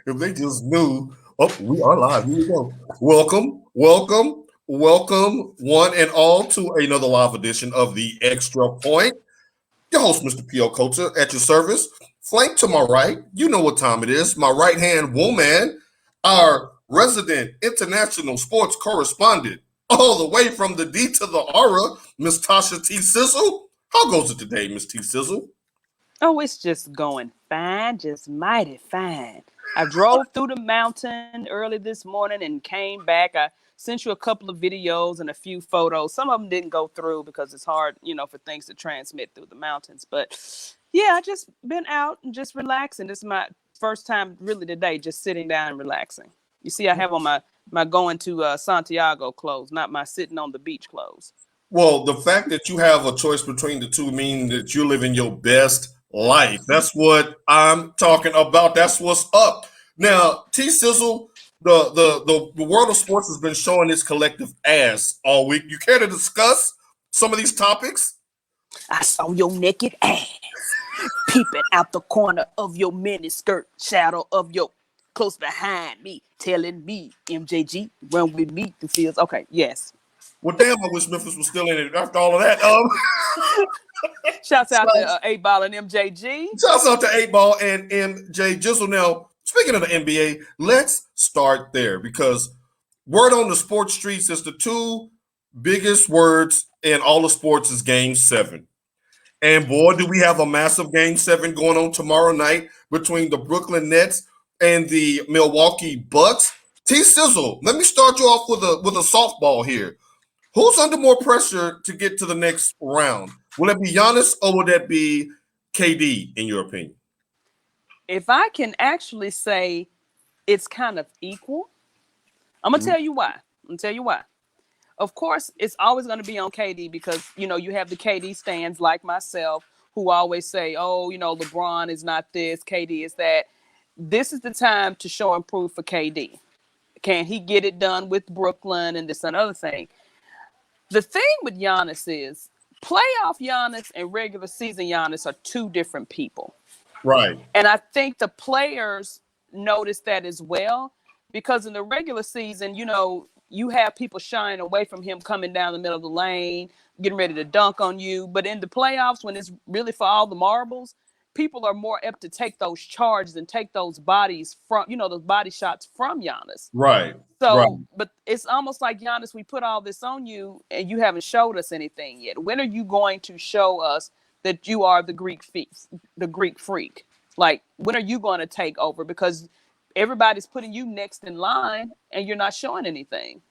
If they just knew. Oh, we are live. Here we go. Welcome, one and all, to another live edition of the Extra Point. Your host, Mr. P.O. Colter, at your service. Flank to my right, you know what time it is. My right hand woman, our resident international sports correspondent, all the way from the D to the Aura, Miss Tosha T Sizzle. How goes it today, Miss T Sizzle? Oh, it's just going fine, just mighty fine. I drove through the mountain early this morning and came back. I sent you a couple of videos and a few photos. Some of them didn't go through because it's hard, for things to transmit through the mountains. But yeah, I just been out and just relaxing. This is my first time really today, just sitting down and relaxing. You see, I have on my going to Santiago clothes, not my sitting on the beach clothes. Well, the fact that you have a choice between the two means that you're living your best life. That's what I'm talking about. That's what's up. Now, T Sizzle, the world of sports has been showing its collective ass all week. You care to discuss some of these topics? I saw your naked ass peeping out the corner of your mini skirt, shadow of your close behind me, telling me, MJG, run with me to fields. Okay, yes. Well, damn, I wish Memphis was still in it after all of that. Shouts out to 8 Ball and MJG. Shouts out to 8 Ball and MJ Jizzle. Now, speaking of the NBA, let's start there because word on the sports streets is the two biggest words in all of sports is Game 7. And boy, do we have a massive Game 7 going on tomorrow night between the Brooklyn Nets and the Milwaukee Bucks. T Sizzle, let me start you off with a softball here. Who's under more pressure to get to the next round? Will it be Giannis or will that be KD, in your opinion? If I can actually say it's kind of equal, I'm going to tell you why. Of course, it's always going to be on KD because, you have the KD stands like myself who always say, oh, LeBron is not this, KD is that. This is the time to show and prove for KD. Can he get it done with Brooklyn and this and other thing? The thing with Giannis is playoff Giannis and regular season Giannis are two different people. Right. And I think the players notice that as well because in the regular season, you have people shying away from him coming down the middle of the lane, getting ready to dunk on you. But in the playoffs, when it's really for all the marbles, people are more apt to take those charges and take those bodies from, those body shots from Giannis. Right. So, right. But it's almost like, Giannis, we put all this on you and you haven't showed us anything yet. When are you going to show us that you are the Greek freak? Like, when are you going to take over? Because everybody's putting you next in line and you're not showing anything.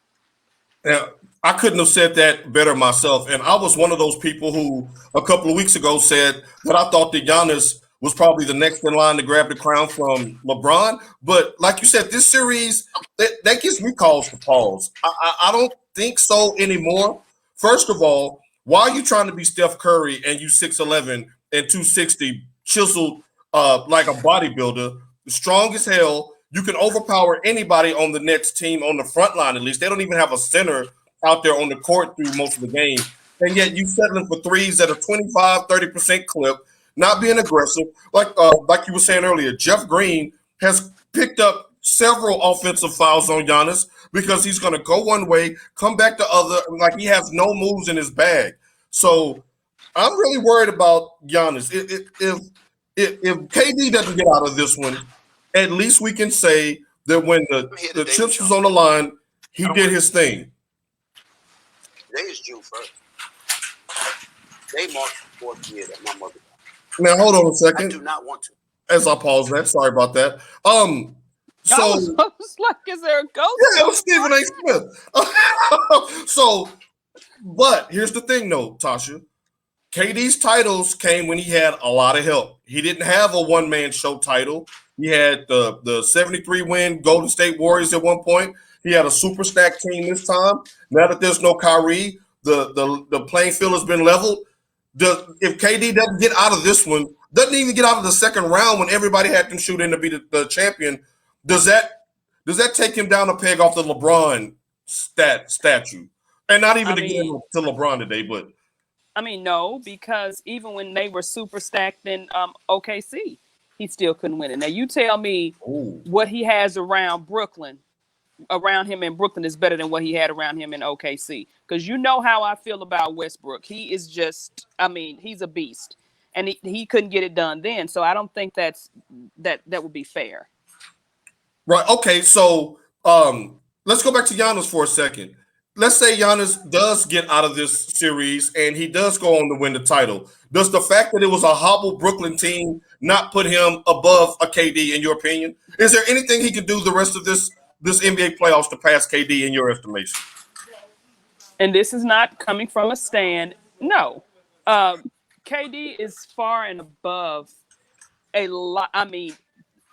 Now, I couldn't have said that better myself. And I was one of those people who a couple of weeks ago said that I thought that Giannis was probably the next in line to grab the crown from LeBron. But like you said, this series, that gives me cause for pause. I don't think so anymore. First of all, why are you trying to be Steph Curry and you 6'11" and 260, chiseled like a bodybuilder, strong as hell? You can overpower anybody on the Nets team on the front line, at least. They don't even have a center out there on the court through most of the game. And yet you settling for threes at a 25, 30% clip, not being aggressive. Like you were saying earlier, Jeff Green has picked up several offensive fouls on Giannis because he's going to go one way, come back the other, like he has no moves in his bag. So I'm really worried about Giannis. If KD doesn't get out of this one, at least we can say that when the chips was on the line, he did his thing. Today is June 1st. They marked the 4th year that my mother died. Now, hold on a second. I do not want to. As I pause that, sorry about that. So I was like, is there a ghost? Yeah, it was Stephen A. Smith. But here's the thing, though, Tasha. KD's titles came when he had a lot of help. He didn't have a one-man show title. He had the 73-win Golden State Warriors at one point. He had a super stacked team this time. Now that there's no Kyrie, the playing field has been leveled. If KD doesn't get out of this one, doesn't even get out of the second round when everybody had them shoot in to be the champion, does that take him down a peg off the LeBron statue? And not even get to LeBron today, but no, because even when they were super stacked in OKC, he still couldn't win it. Now you tell me Ooh. what he has around him in Brooklyn is better than what he had around him in OKC. Because you know how I feel about Westbrook. He is just, I mean, he's a beast. And he couldn't get it done then. So I don't think that would be fair. Right. Okay. So let's go back to Giannis for a second. Let's say Giannis does get out of this series and he does go on to win the title. Does the fact that it was a hobbled Brooklyn team not put him above a KD in your opinion? Is there anything he can do the rest of this NBA playoffs to pass KD in your estimation? And this is not coming from a stand. No. KD is far and above a lot. I mean,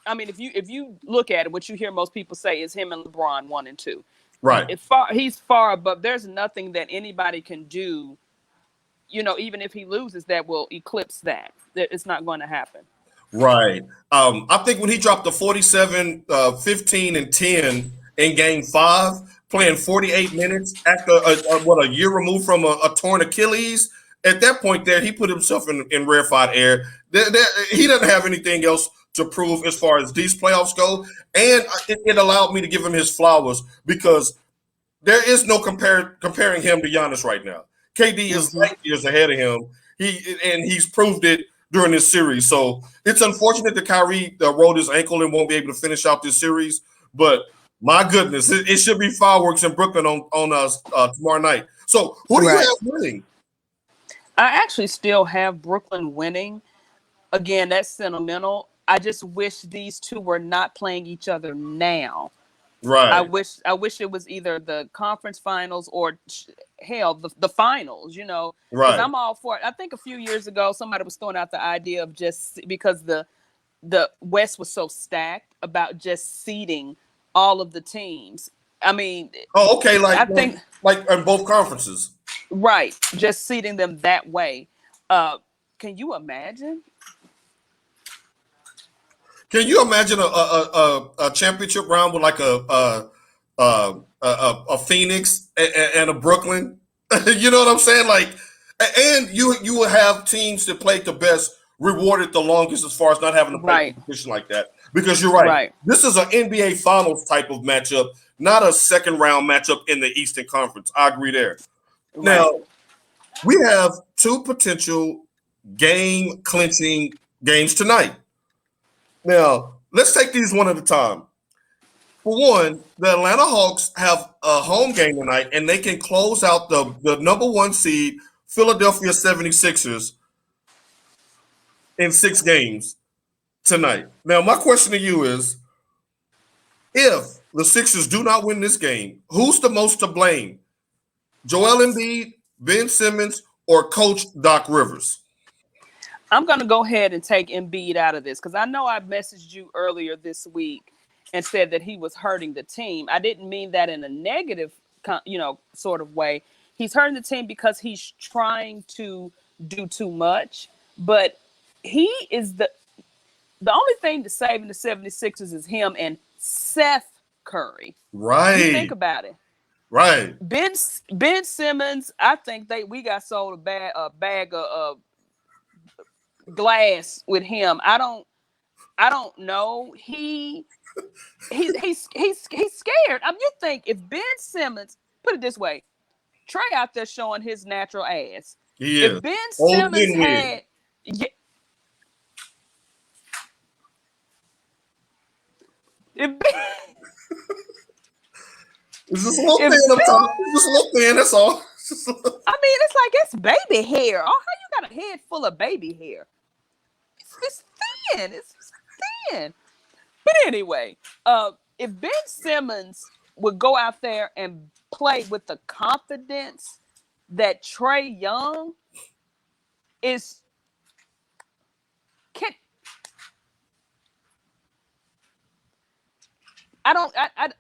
if you look at it, what you hear most people say is him and LeBron 1 and 2. Right. He's far above. There's nothing that anybody can do, even if he loses, that will eclipse that. It's not going to happen. Right. I think when he dropped the 47, 15, and 10 in Game 5, playing 48 minutes after a year removed from a torn Achilles, at that point there, he put himself in rarefied air. He doesn't have anything else to prove as far as these playoffs go. And it allowed me to give him his flowers because there is no comparing him to Giannis right now. KD is 9 years ahead of him. He's proved it during this series. So it's unfortunate that Kyrie rolled his ankle and won't be able to finish out this series. But my goodness, it should be fireworks in Brooklyn on us tomorrow night. So who do you have winning? I actually still have Brooklyn winning. Again, that's sentimental. I just wish these two were not playing each other now. Right. I wish it was either the conference finals or hell, the finals, Right. Because I'm all for it. I think a few years ago, somebody was throwing out the idea of just because the West was so stacked about just seeding all of the teams. I mean, oh, okay, I think like in both conferences. Right. Just seeding them that way. Can you imagine? Can you imagine a championship round with like a Phoenix and a Brooklyn? You know what I'm saying? Like, and you will have teams that played the best rewarded the longest as far as not having to play competition like that. Because you're right. This is an NBA Finals type of matchup, not a second round matchup in the Eastern Conference. I agree there. Right. Now, we have two potential game clinching games tonight. Now, let's take these one at a time. For one, the Atlanta Hawks have a home game tonight, and they can close out the number 1 seed, Philadelphia 76ers, in 6 games tonight. Now, my question to you is, if the Sixers do not win this game, who's the most to blame? Joel Embiid, Ben Simmons, or Coach Doc Rivers? I'm going to go ahead and take Embiid out of this because I know I messaged you earlier this week and said that he was hurting the team. I didn't mean that in a negative, sort of way. He's hurting the team because he's trying to do too much. But he is the only thing to saving the 76ers is him and Seth Curry. Right. You think about it. Right. Ben Simmons, I think we got sold a bag of glass with him. I don't know. He's scared. You think if Ben Simmons, put it this way, Trey out there showing his natural ass. He is. If Ben Simmons had It's just a little thin up top. It's just a little thin, that's all. I mean, it's like it's baby hair. Oh, how you got a head full of baby hair? It's thin. It's thin. But anyway, if Ben Simmons would go out there and play with the confidence that Trey Young is, I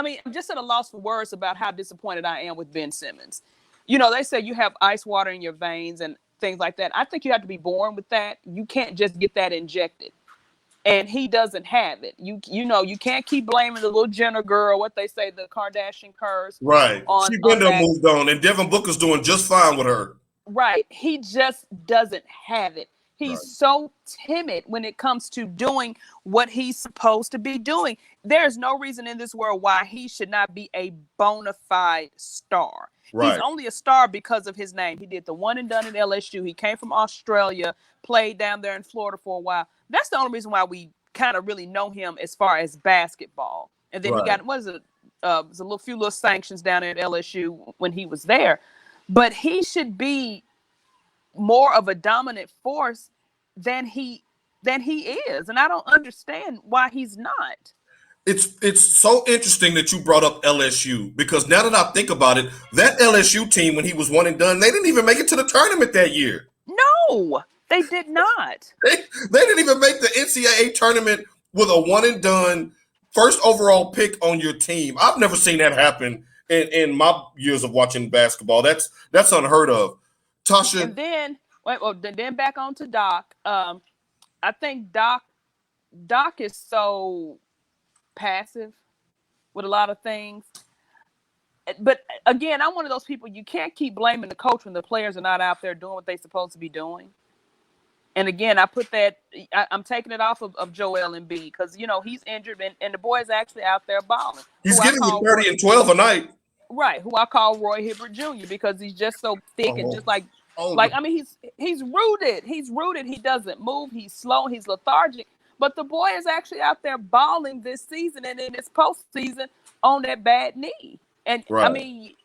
mean, I'm just at a loss for words about how disappointed I am with Ben Simmons. They say you have ice water in your veins and things like that. I think you have to be born with that. You can't just get that injected. And he doesn't have it. You can't keep blaming the little Jenner girl, what they say, the Kardashian curse. Right. She been moved on, and Devin Booker's doing just fine with her. Right. He just doesn't have it. He's so timid when it comes to doing what he's supposed to be doing. There's no reason in this world why he should not be a bona fide star. Right. He's only a star because of his name. He did the one and done at LSU. He came from Australia, played down there in Florida for a while. That's the only reason why we kind of really know him as far as basketball. And then he got, was a few little sanctions down at LSU when he was there. But he should be more of a dominant force than he is, and I don't understand why he's not. It's so interesting that you brought up LSU, because now that I think about it, that LSU team, when he was one and done, they didn't even make it to the tournament that year. No, they did not. They didn't even make the NCAA tournament with a one and done first overall pick on your team. I've never seen that happen in my years of watching basketball. That's unheard of. Tosha. And then, then back on to Doc. I think Doc is so passive with a lot of things. But again, I'm one of those people, you can't keep blaming the coach when the players are not out there doing what they're supposed to be doing. And again, I'm taking it off of Joel Embiid because, he's injured and the boy is actually out there balling. He's getting 30 and 12 a night. Right, who I call Roy Hibbert Jr. because he's just so thick and just he's rooted. He's rooted. He doesn't move. He's slow. He's lethargic. But the boy is actually out there balling this season and in this postseason on that bad knee. And I mean,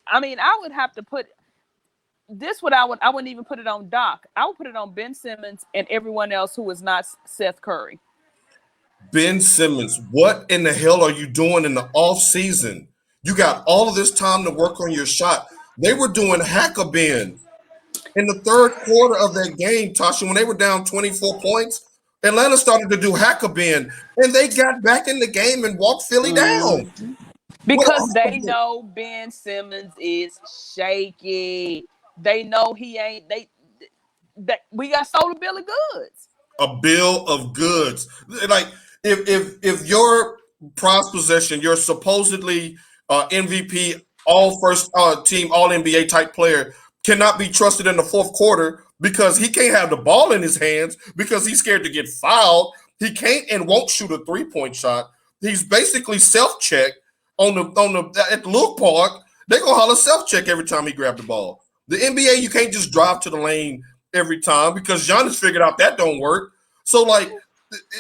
I would have to put this. I wouldn't even put it on Doc. I would put it on Ben Simmons and everyone else who is not Seth Curry. Ben Simmons, what in the hell are you doing in the off season? You got all of this time to work on your shot. They were doing hack-a-ben in the third quarter of that game, Tasha, when they were down 24 points. Atlanta started to do hack-a-ben, and they got back in the game and walked Philly down. Because they know Ben Simmons is shaky. They know he ain't. We got sold a bill of goods. A bill of goods. Like if your prize possession, your supposedly MVP, all first team, all NBA type player cannot be trusted in the fourth quarter because he can't have the ball in his hands because he's scared to get fouled. He can't and won't shoot a 3-point shot. He's basically self-checked at the Luke Park. They're gonna holler self-check every time he grabbed the ball. The NBA, you can't just drive to the lane every time because Giannis figured out that don't work. So like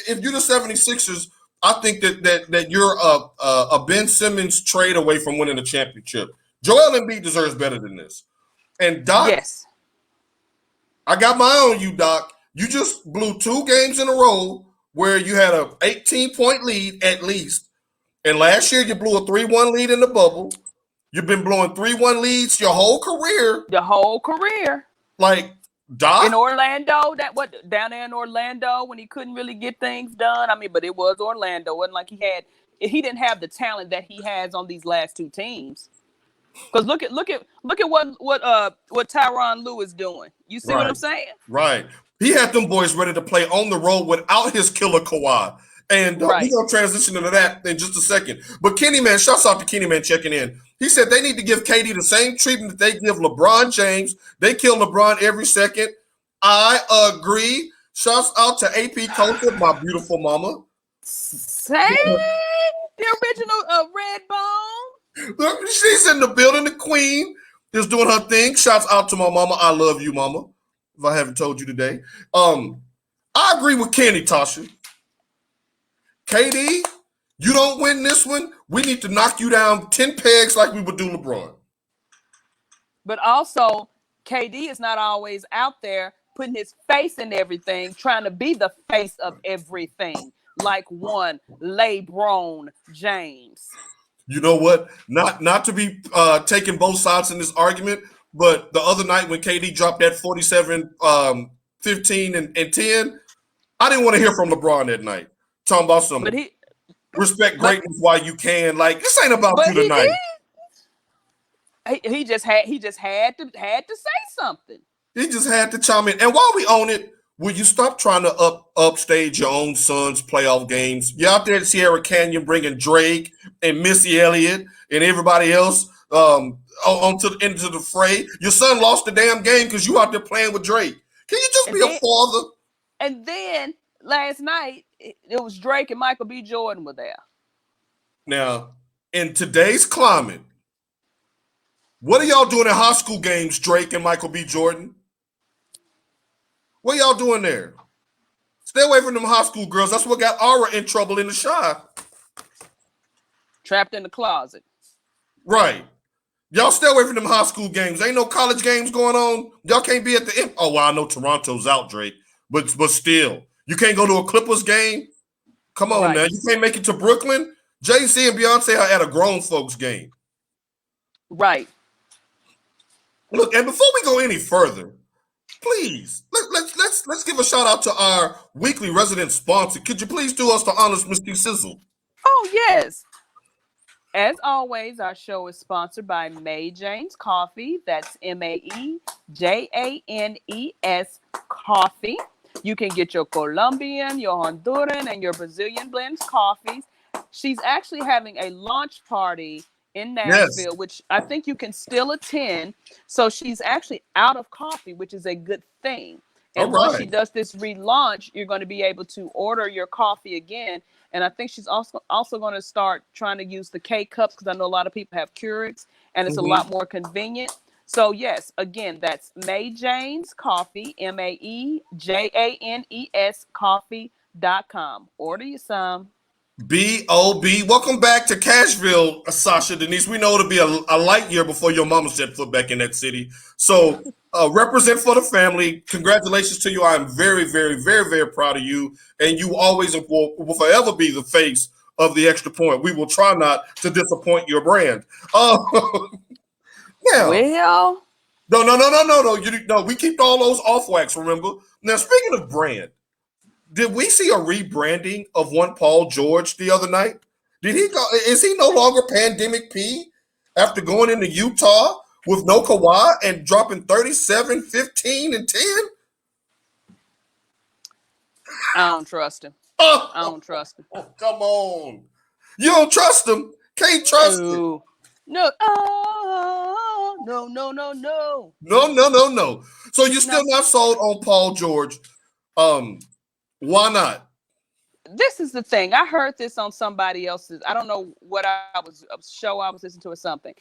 if you're the 76ers, I think that you're a Ben Simmons trade away from winning a championship. Joel Embiid deserves better than this. And Doc, yes, I got my eye on you, Doc. You just blew 2 games in a row where you had a 18-point lead at least. And last year you blew a 3-1 lead in the bubble. You've been blowing 3-1 leads your whole career. The whole career. Like Doc in Orlando, down there in Orlando when he couldn't really get things done. I mean, but it was Orlando. It wasn't like he didn't have the talent that he has on these last 2 teams. Because look at what Tyronn Lue is doing. You see what I'm saying? Right. He had them boys ready to play on the road without his killer Kawhi. And we're going to transition into that in just a second. But Kenny Man, shouts out to Kenny Man checking in. He said they need to give KD the same treatment that they give LeBron James. They kill LeBron every second. I agree. Shouts out to AP Colter, my beautiful mama. Say the original Red Bone. She's in the building. The queen is doing her thing. Shouts out to my mama. I love you, mama. If I haven't told you today. I agree with Kenny, Tasha. KD, you don't win this one, we need to knock you down 10 pegs like we would do LeBron. But also, KD is not always out there putting his face in everything, trying to be the face of everything, like one LeBron James. You know what? Not to be taking both sides in this argument, but the other night when KD dropped that 47, 15, and 10, I didn't want to hear from LeBron that night. Talking about some respect greatness while you can. Like, this ain't about you tonight. He just had to say something. He just had to chime in. And while we own it, will you stop trying to upstage your own son's playoff games? You're out there at Sierra Canyon bringing Drake and Missy Elliott and everybody else into the fray. Your son lost the damn game because you out there playing with Drake. Can you just be a father And then last night, it was Drake and Michael B. Jordan were there. Now, in today's climate, what are y'all doing at high school games, Drake and Michael B. Jordan? What y'all doing there? Stay away from them high school girls. That's what got Aura in trouble in the Shy. Trapped in the closet. Right. Y'all stay away from them high school games. Ain't no college games going on. Y'all can't be at the end. Oh, well, I know Toronto's out, Drake. But still, you can't go to a Clippers game? Come on, now. You can't make it to Brooklyn? Jay-Z and Beyonce are at a grown folks game. Right. Look, and before we go any further, please, let's give a shout out to our weekly resident sponsor. Could you please do us the honors, Miss T Sizzle? Oh, yes. As always, our show is sponsored by May Janes Coffee. That's MaeJanes Coffee. You can get your Colombian, your Honduran, and your Brazilian blends coffees. She's actually having a launch party in Nashville, which I think you can still attend. So she's actually out of coffee, which is a good thing. And once she does this relaunch, you're going to be able to order your coffee again. And I think she's also going to start trying to use the K cups, because I know a lot of people have Keurigs, and it's a lot more convenient. So yes, again, that's May Janes Coffee, MaeJanes Coffee.com. Order you some. B.O.B. Welcome back to Cashville, Sasha Denise. We know it'll be a light year before your mama set foot back in that city. So represent for the family. Congratulations to you. I am very, very, very, very proud of you. And you always will forever be the face of the Extra Point. We will try not to disappoint your brand. Now, well, no. We keep all those off wax, remember? Now, speaking of brand, did we see a rebranding of one Paul George the other night? Did he go? Is he no longer Pandemic P after going into Utah with no Kawhi and dropping 37, 15, and 10? I don't trust him. I don't trust him. Oh, come on. You don't trust him? Can't trust him. No. No. No. So you're still not sold on Paul George. Why not? This is the thing. I heard this on somebody else's. I don't know what I was listening to or something.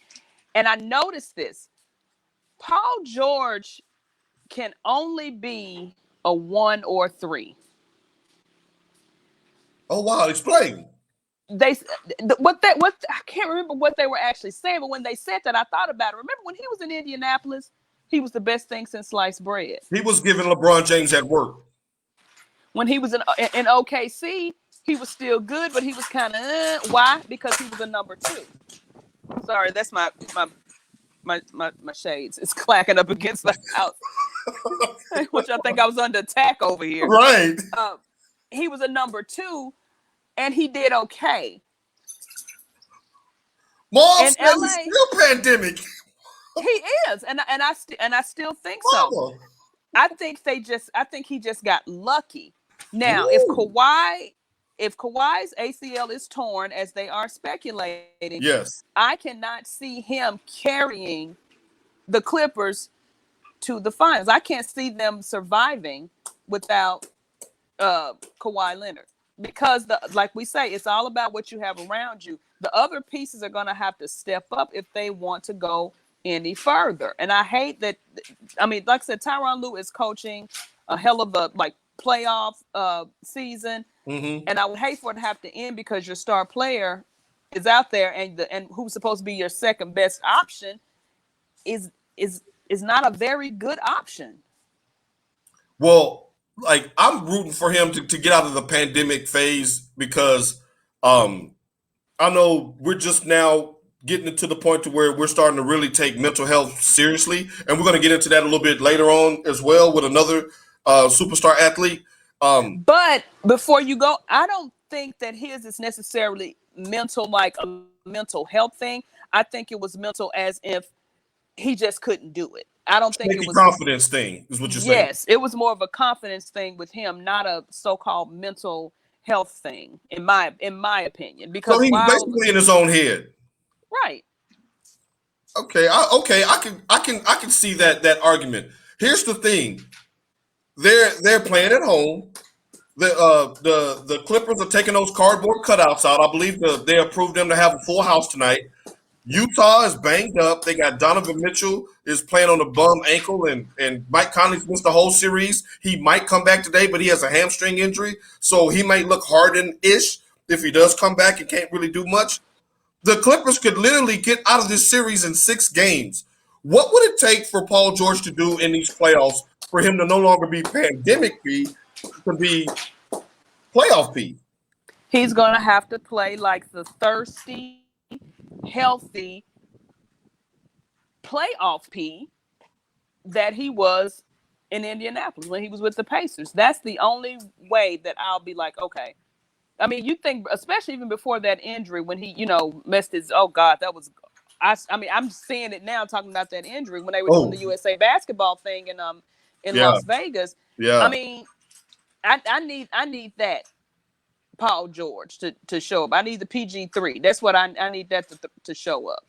And I noticed this. Paul George can only be a 1 or 3. Oh wow, explain. I can't remember what they were actually saying, but when they said that, I thought about it. Remember when he was in Indianapolis, he was the best thing since sliced bread. He was giving LeBron James at work. When he was in OKC, he was still good, but he was kind of why? Because he was a number 2. Sorry, that's my shades. It's clacking up against the house, which I think I was under attack over here. Right. He was a number 2, and he did okay. Mavs is still pandemic. He is, and I still think so. I think he just got lucky. Now, if Kawhi's ACL is torn, as they are speculating, yes, I cannot see him carrying the Clippers to the finals. I can't see them surviving without Kawhi Leonard, because like we say, it's all about what you have around you. The other pieces are going to have to step up if they want to go any further. And I hate that. I mean, like I said, Tyronn Lue is coaching a hell of a playoff season, and I would hate for it to have to end because your star player is out there, and who's supposed to be your second best option is not a very good option. Well, I'm rooting for him to get out of the pandemic phase, because I know we're just now getting to the point to where we're starting to really take mental health seriously, and we're going to get into that a little bit later on as well with another superstar athlete. But before you go, I don't think that his is necessarily mental, like a mental health thing. I think it was mental as if he just couldn't do it. I don't think it was a confidence thing, is what you're saying. Yes, it was more of a confidence thing with him, not a so-called mental health thing, in my opinion. Because so he's basically in his own head. Right. Okay, I can see that argument. Here's the thing. they're playing at home. The Clippers are taking those cardboard cutouts out. I believe they approved them to have a full house tonight. Utah is banged up. They got Donovan Mitchell is playing on a bum ankle, and Mike Conley's missed the whole series. He might come back today, but he has a hamstring injury, so he might look hardened-ish if he does come back and can't really do much. The Clippers could literally get out of this series in 6 games. What would it take for Paul George to do in these playoffs for him to no longer be pandemic P, to be playoff P? He's going to have to play like the thirsty, healthy playoff P that he was in Indianapolis when he was with the Pacers. That's the only way that I'll be like, okay. I mean, you think, especially even before that injury when he, messed his, oh God, that was, I mean, I'm seeing it now talking about that injury when they were doing the USA basketball thing in Las Vegas. Yeah. I mean, I need that Paul George to show up. I need the PG-3. That's what I need that to show up.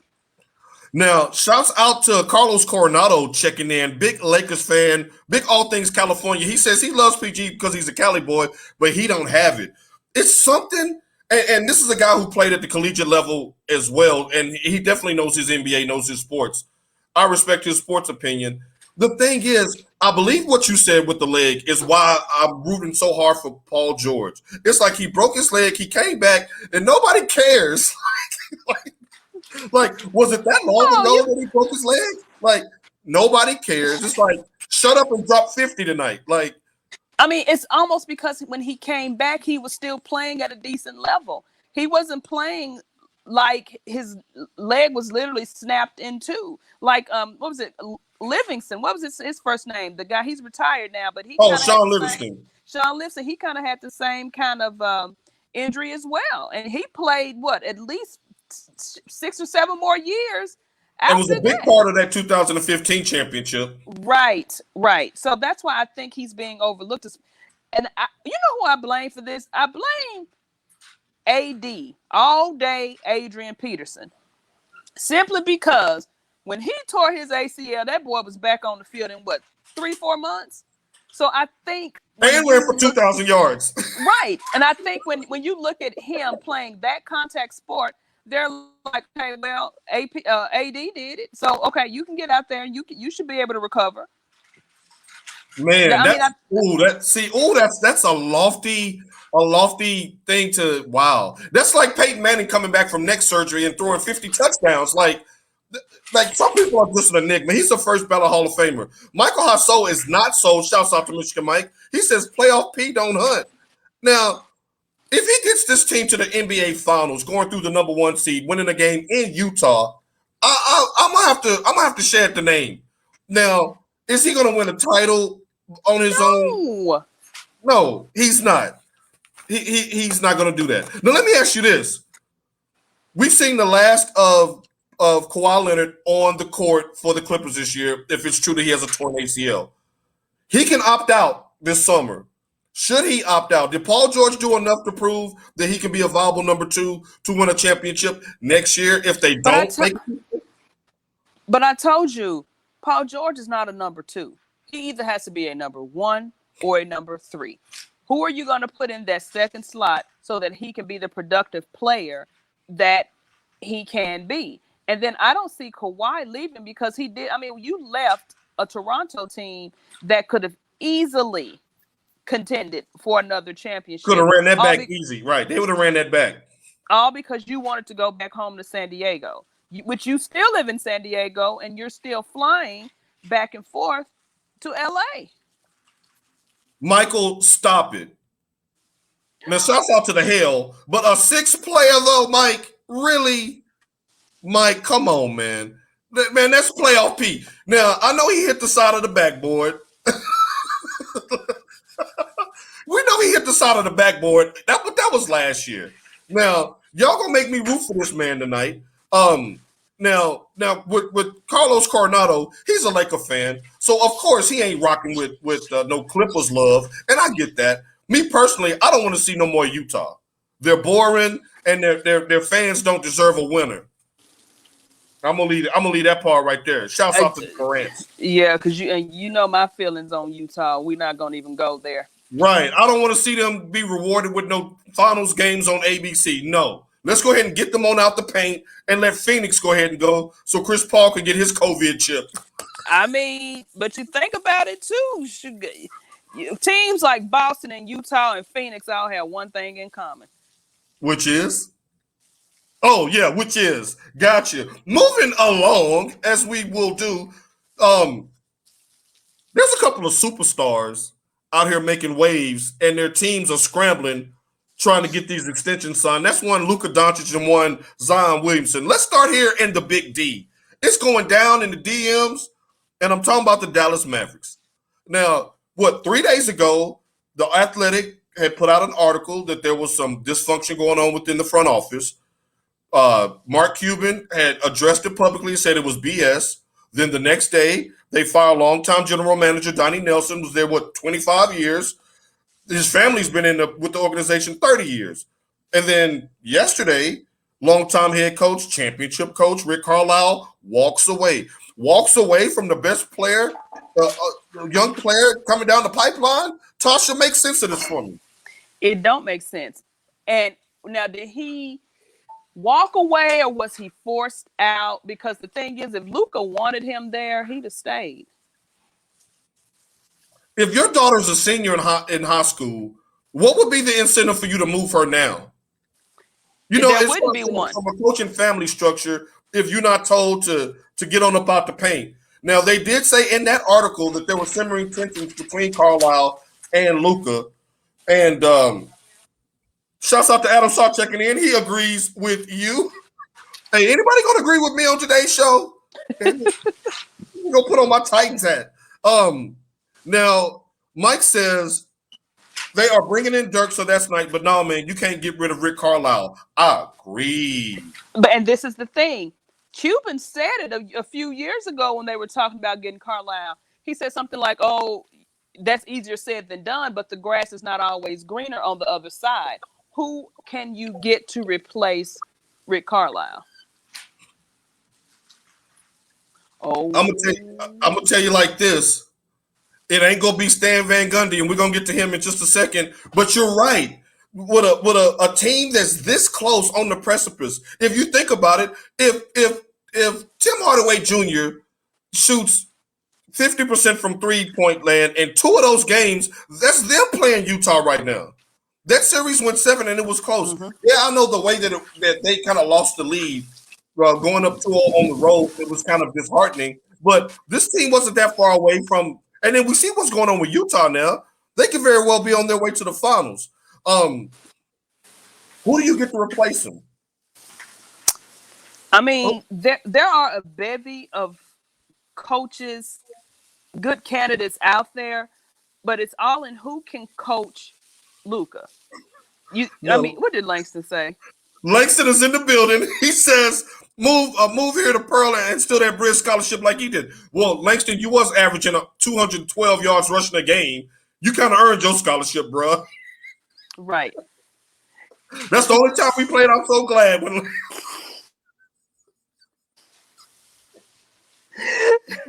Now, shouts out to Carlos Coronado checking in. Big Lakers fan, big all things California. He says he loves PG because he's a Cali boy, but he don't have it. It's something, and this is a guy who played at the collegiate level as well, and he definitely knows his NBA, knows his sports. I respect his sports opinion. The thing is, I believe what you said with the leg is why I'm rooting so hard for Paul George. It's like he broke his leg, he came back, and nobody cares. Like, was it that long ago that he broke his leg? Like, nobody cares. It's like, shut up and drop 50 tonight. Like, I mean, it's almost because when he came back, he was still playing at a decent level. He wasn't playing like his leg was literally snapped in two. Like, what was it? Livingston. What was his first name? The guy, he's retired now, but he. Sean Livingston. Sean Livingston. He kind of had the same kind of injury as well, and he played at least 6 or 7 more years. It was a big part of that 2015 championship. Right. So that's why I think he's being overlooked. And you know who I blame for this? I blame AD all day, Adrian Peterson, simply because when he tore his ACL, that boy was back on the field in 3-4 months. So I think and ran for 2,000 yards. Right, and I think when you look at him playing that contact sport, they're like, hey, well, AD did it, so okay, you can get out there and you should be able to recover. Man, that's a lofty thing to. Wow, that's like Peyton Manning coming back from neck surgery and throwing 50 touchdowns. Like some people are just an enigma. He's the first ballot Hall of Famer. Michael Hasso is not so. Shouts out to Michigan Mike. He says playoff P don't hunt. Now, if he gets this team to the NBA Finals, going through the number 1 seed, winning a game in Utah, I'm gonna have to shed the name. Now, is he gonna win a title on his own? No, he's not. He's not gonna do that. Now, let me ask you this: we've seen the last of Kawhi Leonard on the court for the Clippers this year. If it's true that he has a torn ACL, he can opt out this summer. Should he opt out? Did Paul George do enough to prove that he can be a viable number 2 to win a championship next year if they don't make it? But I told you, Paul George is not a number 2. He either has to be a number 1 or a number 3. Who are you going to put in that second slot so that he can be the productive player that he can be? And then I don't see Kawhi leaving because he did. I mean, you left a Toronto team that could have easily contended for another championship. Could have ran that back easy, right? They would have ran that back. All because you wanted to go back home to San Diego, which you still live in San Diego, and you're still flying back and forth to LA. Michael, stop it. Now, shouts out to the hell, but a 6th player though, Mike, really? Mike, come on, man. Man, that's playoff P. Now, I know he hit the side of the backboard. We know he hit the side of the backboard. That was last year. Now, y'all gonna make me root for this man tonight. Now with Carlos Coronado, he's a Laker fan, so of course he ain't rocking with no Clippers love, and I get that. Me personally, I don't want to see no more Utah. They're boring, and their fans don't deserve a winner. I'm gonna leave that part right there. Shouts out to the Morants. Yeah, because you know my feelings on Utah. We're not gonna even go there. Right. I don't want to see them be rewarded with no finals games on ABC. No. Let's go ahead and get them on out the paint and let Phoenix go ahead and go so Chris Paul can get his COVID chip. I mean, but you think about it too. Teams like Boston and Utah and Phoenix all have one thing in common. Which is? Oh, yeah, which is. Gotcha. Moving along, as we will do, there's a couple of superstars out here making waves, and their teams are scrambling, trying to get these extensions signed. That's one Luka Doncic and one Zion Williamson. Let's start here in the Big D. It's going down in the DMs, and I'm talking about the Dallas Mavericks. Now, 3 days ago, The Athletic had put out an article that there was some dysfunction going on within the front office. Mark Cuban had addressed it publicly and said it was BS. Then the next day, they fired longtime general manager Donnie Nelson, was there, 25 years. His family's been with the organization 30 years. And then yesterday, longtime head coach, championship coach Rick Carlisle walks away from the best player, young player coming down the pipeline. Tosha, make sense of this for me. It don't make sense. And now, did he walk away or was he forced out? Because the thing is, if Luka wanted him there, he'd have stayed. If your daughter's a senior in high school, what would be the incentive for you to move her now? You know, there wouldn't be one. From a coaching family structure, if you're not told to get on about the paint. Now, they did say in that article that there were simmering tensions between Carlisle and Luka. And shouts out to Adam Shaw checking in. He agrees with you. Hey, anybody going to agree with me on today's show? I'm going to put on my Titans hat. Now, Mike says they are bringing in Dirk, so that's nice. But no, man, you can't get rid of Rick Carlisle. I agree. And this is the thing. Cuban said it a few years ago when they were talking about getting Carlisle. He said something like, oh, that's easier said than done, but the grass is not always greener on the other side. Who can you get to replace Rick Carlisle? Oh, I'm gonna tell you like this. It ain't gonna be Stan Van Gundy, and we're gonna get to him in just a second. But you're right. With a team that's this close on the precipice, if you think about it, if Tim Hardaway Jr. shoots 50% from 3-point land in 2 of those games, that's them playing Utah right now. That series went 7 and it was close. Mm-hmm. Yeah, I know the way that they kind of lost the lead going up 2-0 on the road. It was kind of disheartening. But this team wasn't that far away from. And then we see what's going on with Utah now. They could very well be on their way to the finals. Who do you get to replace them? I mean, there are a bevy of coaches, good candidates out there, but it's all in who can coach Luka. I mean, what did Langston say? Langston is in the building. He says, move here to Pearl and steal that Bridge scholarship like he did. Well, Langston, you was averaging 212 yards rushing a game. You kind of earned your scholarship, bro. Right. That's the only time we played. I'm so glad.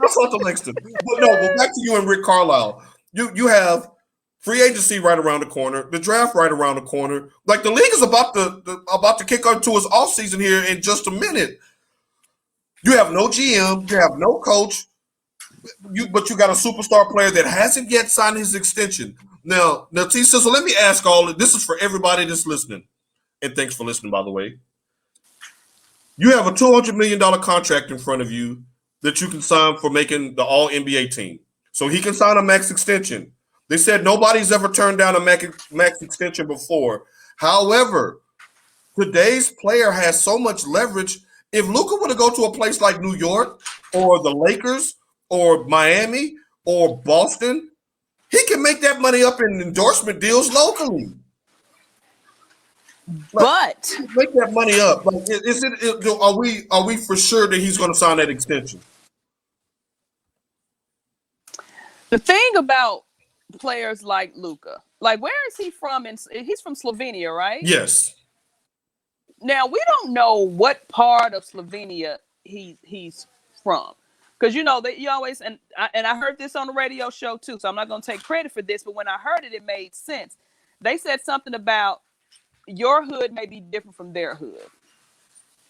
That's not the Langston. But no, back to you and Rick Carlisle. You have free agency right around the corner, the draft right around the corner. Like the league is about to kick on to its offseason here in just a minute. You have no GM, you have no coach, but you got a superstar player that hasn't yet signed his extension. Now T Sizzle, let me ask this is for everybody that's listening. And thanks for listening, by the way. You have a $200 million contract in front of you that you can sign for making the All-NBA team. So he can sign a max extension. They said nobody's ever turned down a max extension before. However, today's player has so much leverage. If Luka were to go to a place like New York or the Lakers or Miami or Boston, he can make that money up in endorsement deals locally. But make that money up. Like, are we for sure that he's going to sign that extension? The thing about players like Luka, like where is he from? He's from Slovenia, right? Yes. Now we don't know what part of Slovenia he's from. Because you always and I heard this on the radio show too, so I'm not gonna take credit for this, but when I heard it, it made sense. They said something about your hood may be different from their hood.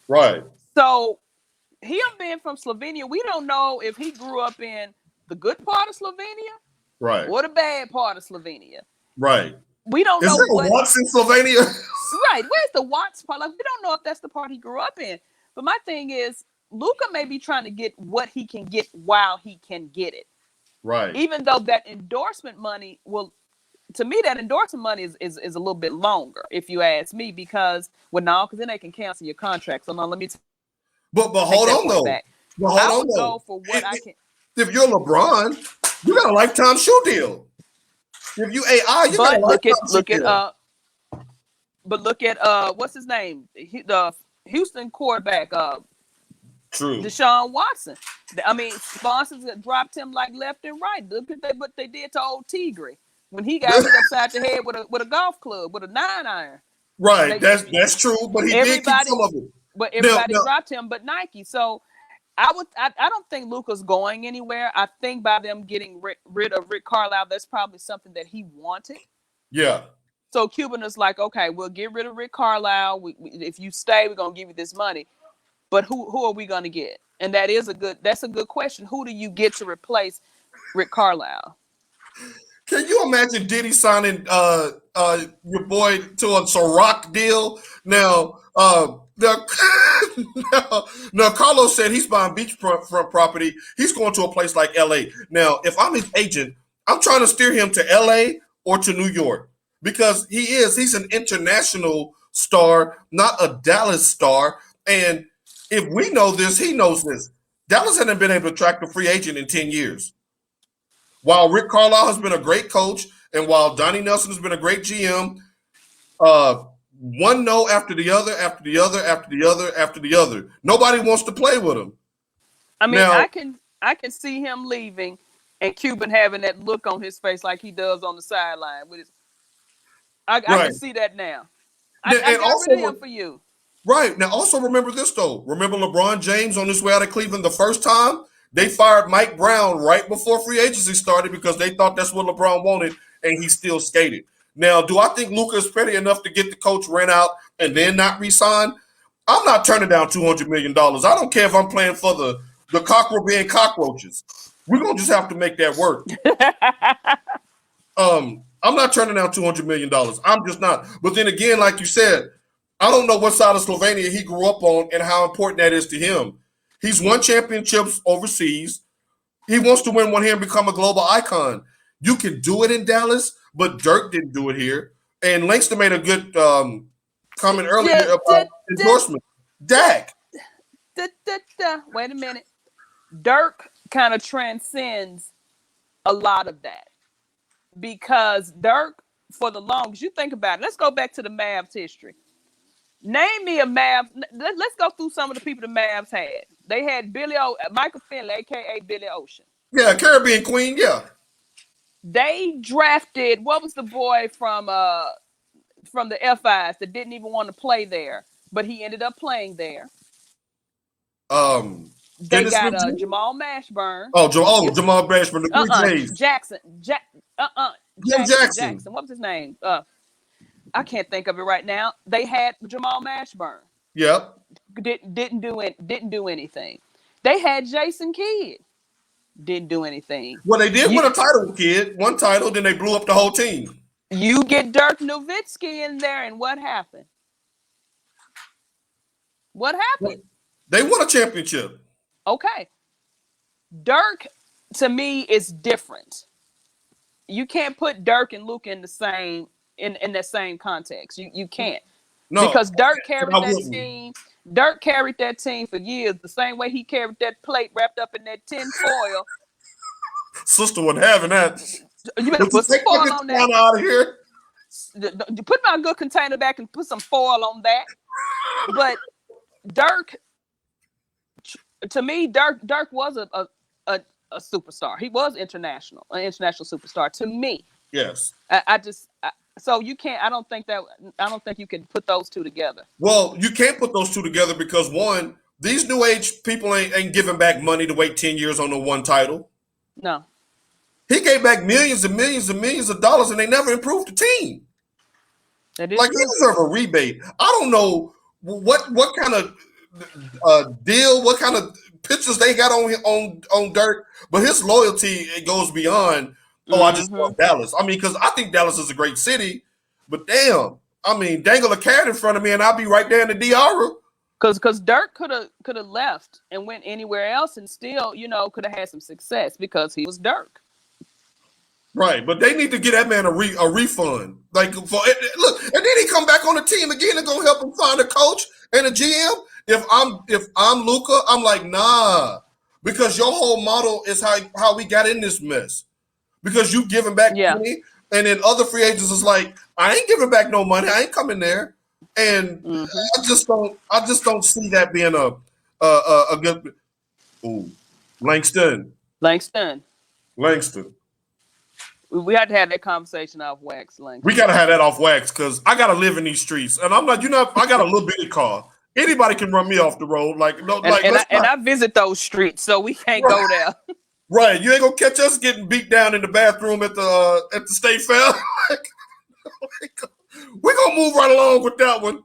Right. So him being from Slovenia, we don't know if he grew up in the good part of Slovenia, Right, or the bad part of Slovenia. right. We don't Is know there a Watts in Slovenia? Right. Where's the Watts part? Like, we don't know if that's the part he grew up in. But my thing is, Luka may be trying to get what he can get while he can get it. Right. Even though that endorsement money to me, that endorsement money is a little bit longer, if you ask me, because then they can cancel your contract. So now let me But hold on though. back. But hold I on would though. go for what I can. If you're LeBron, you got a lifetime shoe deal. If you AI, you got a lifetime look shoe deal. But look at what's his name? The Houston quarterback, True. Deshaun Watson. I mean, sponsors dropped him like left and right. Look at what they did to old Tigre when he got hit upside the head with a golf club, with a 9-iron. Right, that's true. But he did keep some of it. But everybody dropped him, but Nike. So I don't think Luka's going anywhere. I think by them getting rid of Rick Carlisle, that's probably something that he wanted. Yeah. So Cuban is like, okay, we'll get rid of Rick Carlisle. If you stay, we're gonna give you this money. But who are we gonna get? And that's a good question. Who do you get to replace Rick Carlisle? Can you imagine Diddy signing your boy to a Ciroc deal? Now Carlos said he's buying beachfront property. He's going to a place like LA. Now, if I'm his agent, I'm trying to steer him to LA or to New York, because he's an international star, not a Dallas star. And if we know this, he knows this. Dallas hasn't been able to attract a free agent in 10 years. While Rick Carlisle has been a great coach, and while Donnie Nelson has been a great GM, one no after the other, after the other, after the other, after the other. Nobody wants to play with him. I mean, now, I can see him leaving and Cuban having that look on his face like he does on the sideline with his. I can see that now. I got rid of him for you. Right. Now, also remember this, though. Remember LeBron James on his way out of Cleveland the first time? They fired Mike Brown right before free agency started because they thought that's what LeBron wanted, and he still skated. Now, do I think Luka is petty enough to get the coach rent out and then not re-sign? I'm not turning down $200 million. I don't care if I'm playing for the cockroach cockroaches. We're going to just have to make that work. I'm not turning down $200 million. I'm just not. But then again, like you said, I don't know what side of Slovenia he grew up on and how important that is to him. He's won championships overseas. He wants to win one here and become a global icon. You can do it in Dallas, but Dirk didn't do it here. And Langston made a good comment earlier about endorsement. Dak. Wait a minute. Dirk kind of transcends a lot of that. Because Dirk, for the longest, you think about it. Let's go back to the Mavs history. Name me a Mavs. Let's go through some of the people the Mavs had. They had Michael Finley, a.k.a. Billy Ocean. Yeah, Caribbean Queen, yeah. They drafted, what was the boy from the F5s that didn't even want to play there, but he ended up playing there. They got Jamal Mashburn. Jamal Mashburn, the Three J's. Jackson. Jackson. What was his name? I can't think of it right now. They had Jamal Mashburn. Yep. Didn't do anything. They had Jason Kidd. Didn't do anything. Well, they did win a title, Kid. One title, then they blew up the whole team. You get Dirk Nowitzki in there, and what happened? What happened? They won a championship. Okay. Dirk, to me, is different. You can't put Dirk and Luka in the same in that same context. You can't. No, because Dirk carried that team. Dirk carried that team for years, the same way he carried that plate wrapped up in that tin foil. Sister wasn't having that. You better put some foil on that. Out of here. You put my good container back and put some foil on that. But Dirk, to me, Dirk was a superstar. He was an international superstar to me. Yes. So you can't. I don't think you can put those two together. Well, you can't put those two together because one, These new age people ain't giving back money to wait 10 years on the one title. No. He gave back millions and millions and millions of dollars, and they never improved the team. That is Like, true. he deserve a rebate. I don't know what kind of deal, what kind of pictures they got on Dirk, but his loyalty, it goes beyond. Oh, I just love Dallas. I mean, because I think Dallas is a great city, but damn, I mean, dangle a carrot in front of me, and I'll be right there in the Diara. Because Dirk could have left and went anywhere else and still, you know, could have had some success because he was Dirk. Right, but they need to get that man a refund. Like, look, and then he come back on the team again and go help him find a coach and a GM. If I'm Luka, I'm like, nah, because your whole model is how we got in this mess. Because you giving back money, and then other free agents is like, I ain't giving back no money. I ain't coming there, and I just don't see that being a good. Ooh, Langston. We had to have that conversation off wax, Langston. We gotta have that off wax because I gotta live in these streets, and I'm not. I got a little bitty car. Anybody can run me off the road. I visit those streets, so we can't go there. Right, you ain't gonna catch us getting beat down in the bathroom at the State Fair. We're gonna move right along with that one.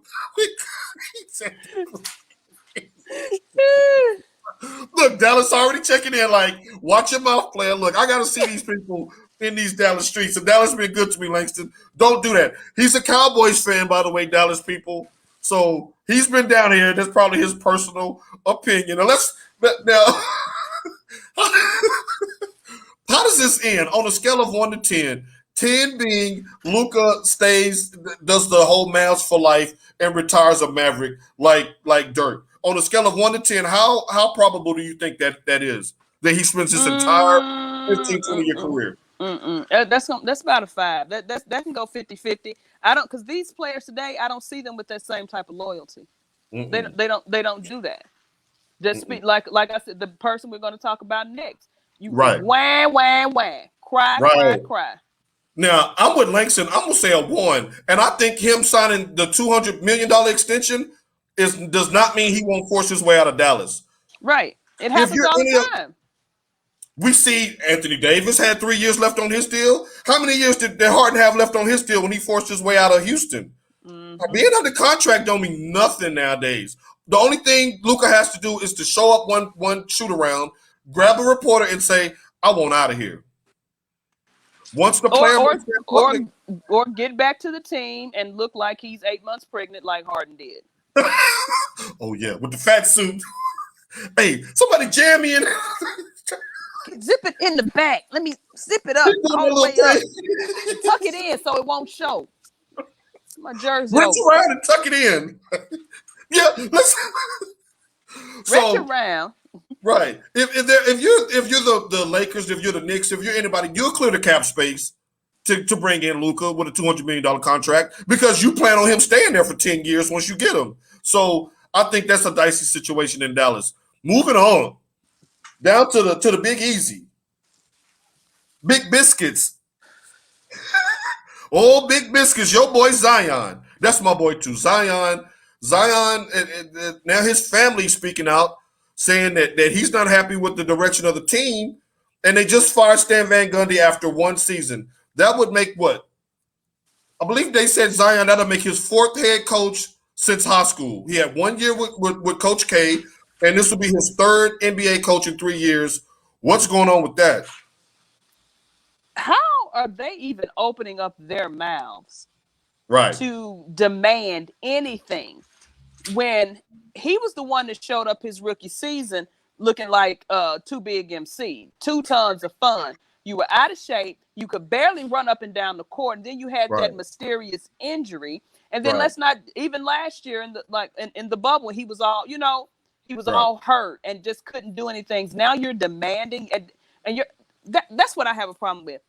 Look, Dallas already checking in. Like, watch your mouth, player. Look, I gotta see these people in these Dallas streets. And Dallas been good to me, Langston. Don't do that. He's a Cowboys fan, by the way, Dallas people. So he's been down here. That's probably his personal opinion. Now, how does this end on a scale of 1 to 10? 10 being Luka does the whole Mavs for life and retires a Maverick like Dirk. On a scale of 1 to 10, how probable do you think that is? That he spends his entire 15-20-year career? That's about a 5. That can go 50-50. I don't, because these players today, I don't see them with that same type of loyalty. They don't do that. Just speak like I said, the person we're going to talk about next. You wah, cry. Now, I'm with Langston. I'm going to say a 1. And I think him signing the $200 million extension does not mean he won't force his way out of Dallas. Right. It happens all the time. We see Anthony Davis had 3 years left on his deal. How many years did Harden have left on his deal when he forced his way out of Houston? Being under contract don't mean nothing nowadays. The only thing Luka has to do is to show up one shoot around, grab a reporter, and say, "I want out of here." Once the player or get back to the team and look like he's 8 months pregnant, like Harden did. Oh yeah, with the fat suit. Hey, somebody jam me in. Zip it in the back. Let me zip it up all the way up. Tuck it in so it won't show. My jersey. Reach around and tuck it in. Yeah, let's. Reach around. Right. If you're the Lakers, if you're the Knicks, if you're anybody, you'll clear the cap space to bring in Luka with a $200 million contract because you plan on him staying there for 10 years once you get him. So I think that's a dicey situation in Dallas. Moving on. Down to the Big Easy. Big Biscuits. Oh, Big Biscuits. Your boy Zion. That's my boy too. Zion, and now his family's speaking out, saying that he's not happy with the direction of the team, and they just fired Stan Van Gundy after 1 season. That would make what? I believe they said Zion, that'll make his 4th head coach since high school. He had 1 year with Coach K, and this will be his 3rd NBA coach in 3 years. What's going on with that? How are they even opening up their mouths to demand anything when he was the one that showed up his rookie season looking like Too Big MC, 2 tons of fun? You were out of shape. You could barely run up and down the court. And then you had that mysterious injury. And then let's not, even last year in the bubble, he was all, he was all hurt and just couldn't do anything. Now you're demanding, and that's what I have a problem with.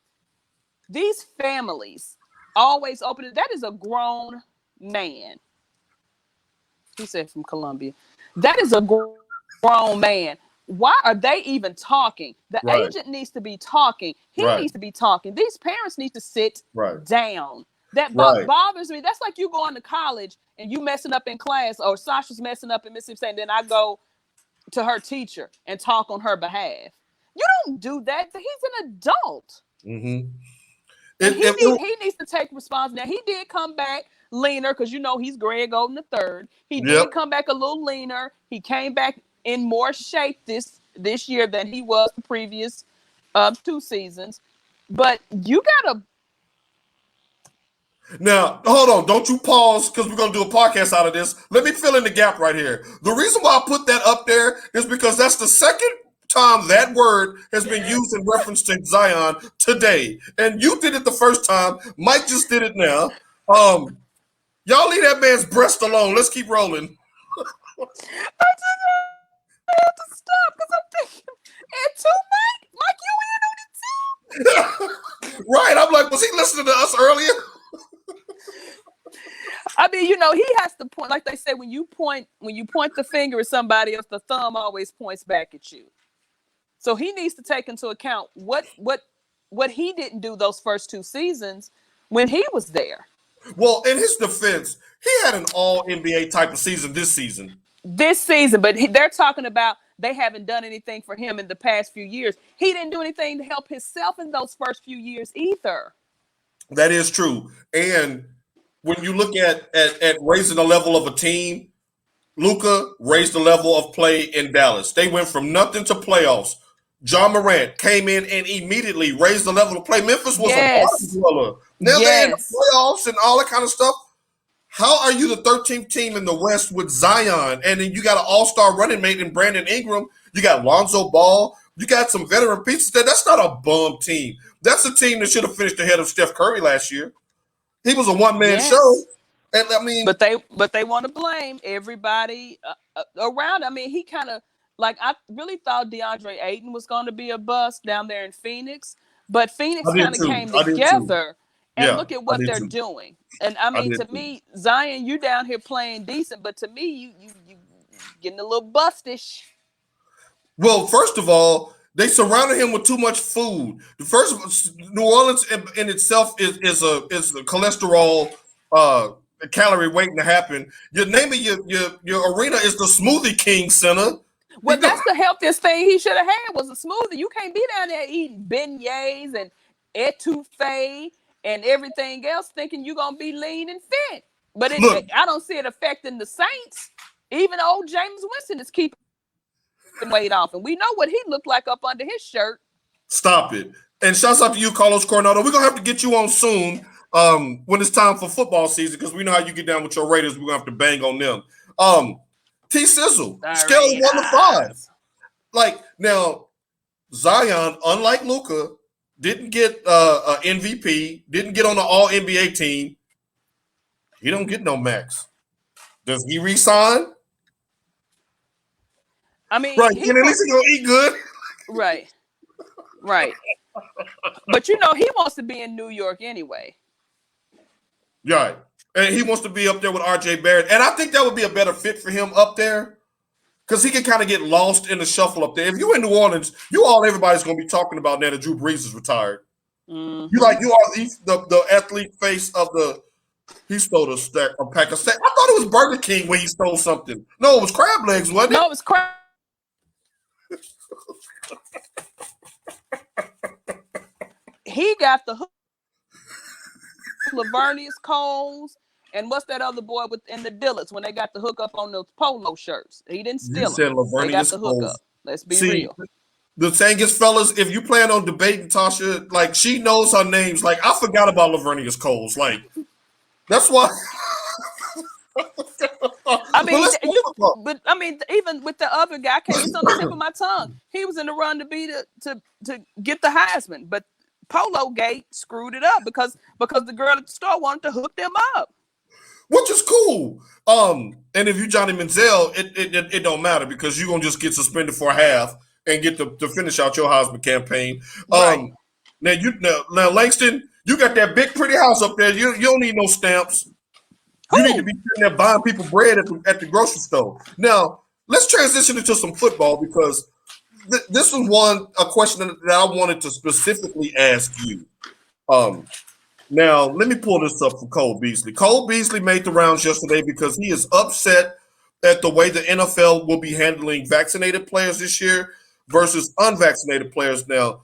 These families always open it. That is a grown man. He said from Colombia. That is a grown man. Why are they even talking? The agent needs to be talking. He needs to be talking. These parents need to sit down. That bothers me. That's like you going to college and you messing up in class, or Sasha's messing up in Mississippi State. Then I go to her teacher and talk on her behalf. You don't do that. He's an adult. Mm-hmm. And he needs to take responsibility. Now, he did come back leaner because, he's Greg Oden the third. He did come back a little leaner. He came back in more shape this year than he was the previous 2 seasons. But you got to... Now, hold on. Don't you pause because we're going to do a podcast out of this. Let me fill in the gap right here. The reason why I put that up there is because that's the second time that word has been used in reference to Zion today. And you did it the first time. Mike just did it now. Y'all leave that man's breast alone. Let's keep rolling. I have to stop because I'm thinking, and too, Mike, you in on it too. Right. I'm like, was he listening to us earlier? I mean, he has to point, like they say, when you point the finger at somebody else, the thumb always points back at you. So he needs to take into account what he didn't do those first 2 seasons when he was there. Well, in his defense, he had an all NBA type of season this season. But they're talking about they haven't done anything for him in the past few years. He didn't do anything to help himself in those first few years either. That is true. And when you look at raising the level of a team, Luka raised the level of play in Dallas. They went from nothing to playoffs. John Morant came in and immediately raised the level of play. Memphis was a bottom dweller. Now they're in the playoffs and all that kind of stuff. How are you the 13th team in the West with Zion? And then you got an all-star running mate in Brandon Ingram. You got Lonzo Ball. You got some veteran pieces there. That's not a bum team. That's a team that should have finished ahead of Steph Curry last year. He was a one-man show. And I mean, but they want to blame everybody around. I mean, he kind of, like, I really thought DeAndre Ayton was going to be a bust down there in Phoenix, but Phoenix kind of came together and look at what they're doing. And I mean, to me, Zion, you down here playing decent, but to me, you getting a little bustish. Well, first of all, they surrounded him with too much food. The first, New Orleans in itself is a cholesterol calorie waiting to happen. Your name of your arena is the Smoothie King Center. Well, that's the healthiest thing he should have had was a smoothie. You can't be down there eating beignets and etouffee and everything else thinking you're going to be lean and fit. But I don't see it affecting the Saints. Even old James Winston is keeping weight off. And we know what he looked like up under his shirt. Stop it. And shouts out to you, Carlos Coronado. We're going to have to get you on soon when it's time for football season because we know how you get down with your Raiders. We're going to have to bang on them. T Sizzle, scale of 1 to 5. Like, now, Zion, unlike Luka, didn't get an MVP, didn't get on the All-NBA team. He don't get no max. Does he resign? I mean, right. At least he gonna eat good. Right. But he wants to be in New York anyway. Right. And he wants to be up there with RJ Barrett. And I think that would be a better fit for him up there. Because he can kind of get lost in the shuffle up there. If you're in New Orleans, everybody's gonna be talking about now that Drew Brees is retired. Mm-hmm. You are the athlete face of the. He stole a pack of steak. I thought it was Burger King when he stole something. No, it was crab legs, wasn't it? No, it was crab. He got the hook. Lavernius Coles and what's that other boy in the Dillets when they got the hook up on those polo shirts? He didn't steal them. They got the hook up. Let's be real. The thing is, fellas, if you plan on debating Tosha, like she knows her names. Like I forgot about Lavernius Coles. Like that's why. I mean, even with the other guy, it's on the tip of my tongue. He was in the run to get the Heisman, but Polo Gate screwed it up because the girl at the store wanted to hook them up, which is cool. And if you Johnny Manziel, it don't matter because you're gonna just get suspended for a half and get to finish out your Heisman campaign. Right. Now Langston, you got that big pretty house up there. You don't need no stamps. You need to be sitting there buying people bread at the grocery store. Now, let's transition into some football because this is a question that I wanted to specifically ask you. Now, let me pull this up from Cole Beasley. Cole Beasley made the rounds yesterday because he is upset at the way the NFL will be handling vaccinated players this year versus unvaccinated players now.